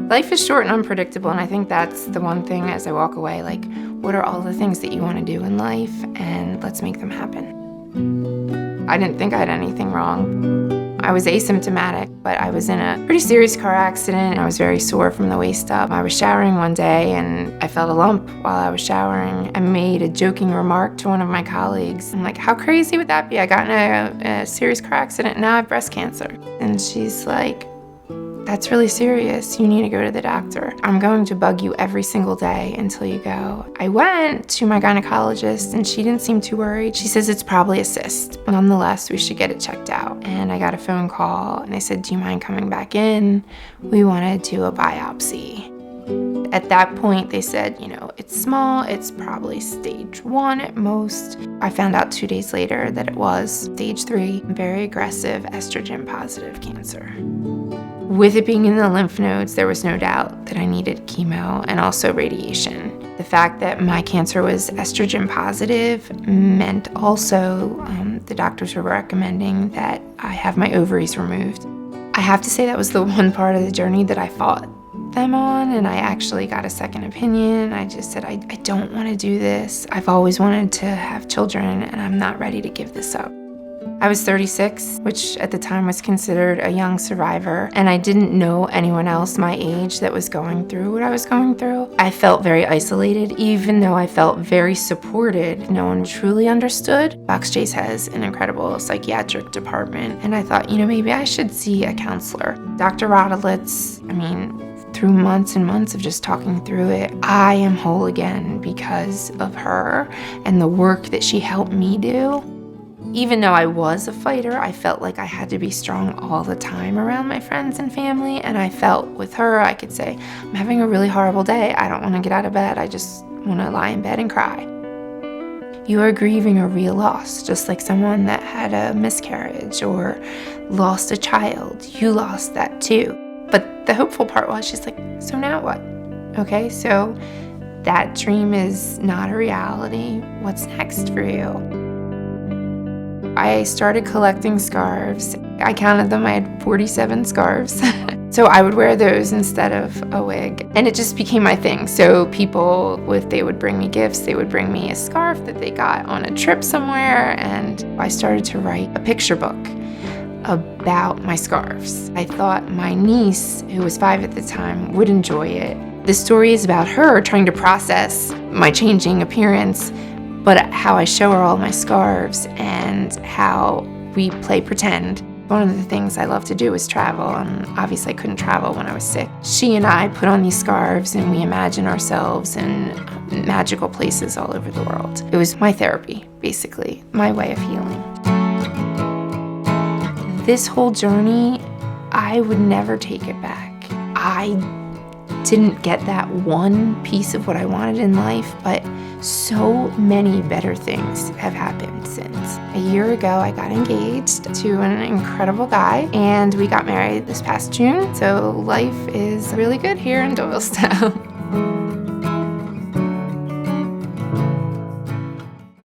Life is short and unpredictable, and I think that's the one thing as I walk away, like, what are all the things that you want to do in life, and let's make them happen. I didn't think I had anything wrong. I was asymptomatic, but I was in a pretty serious car accident. I was very sore from the waist up. I was showering one day, and I felt a lump while I was showering. I made a joking remark to one of my colleagues. I'm like, how crazy would that be? I got in a serious car accident, and now I have breast cancer. And she's like, that's really serious. You need to go to the doctor. I'm going to bug you every single day until you go. I went to my gynecologist and she didn't seem too worried. She says it's probably a cyst. Nonetheless, we should get it checked out. And I got a phone call and they said, do you mind coming back in? We want to do a biopsy. At that point, they said, it's small, it's probably stage 1 at most. I found out 2 days later that it was stage 3, very aggressive estrogen positive cancer. With it being in the lymph nodes, there was no doubt that I needed chemo and also radiation. The fact that my cancer was estrogen positive meant also the doctors were recommending that I have my ovaries removed. I have to say that was the one part of the journey that I fought them on, and I actually got a second opinion. I just said, I don't want to do this. I've always wanted to have children, and I'm not ready to give this up. I was 36, which at the time was considered a young survivor, and I didn't know anyone else my age that was going through what I was going through. I felt very isolated, even though I felt very supported. No one truly understood. Fox Chase has an incredible psychiatric department, and I thought, maybe I should see a counselor. Dr. Rodolitz, through months and months of just talking through it, I am whole again because of her and the work that she helped me do. Even though I was a fighter, I felt like I had to be strong all the time around my friends and family, and I felt with her, I could say, I'm having a really horrible day. I don't want to get out of bed. I just want to lie in bed and cry. You are grieving a real loss, just like someone that had a miscarriage or lost a child. You lost that too. But the hopeful part was, she's like, so now what? Okay, so that dream is not a reality. What's next for you? I started collecting scarves. I counted them, I had 47 scarves. So I would wear those instead of a wig. And it just became my thing. So people, if they would bring me gifts, they would bring me a scarf that they got on a trip somewhere. And I started to write a picture book about my scarves. I thought my niece, who was 5 at the time, would enjoy it. The story is about her trying to process my changing appearance, but how I show her all my scarves and how we play pretend. One of the things I love to do is travel, and obviously I couldn't travel when I was sick. She and I put on these scarves and we imagine ourselves in magical places all over the world. It was my therapy, basically, my way of healing. This whole journey, I would never take it back. I didn't get that one piece of what I wanted in life, but so many better things have happened since. A year ago, I got engaged to an incredible guy, and we got married this past June, so life is really good here in Doylestown.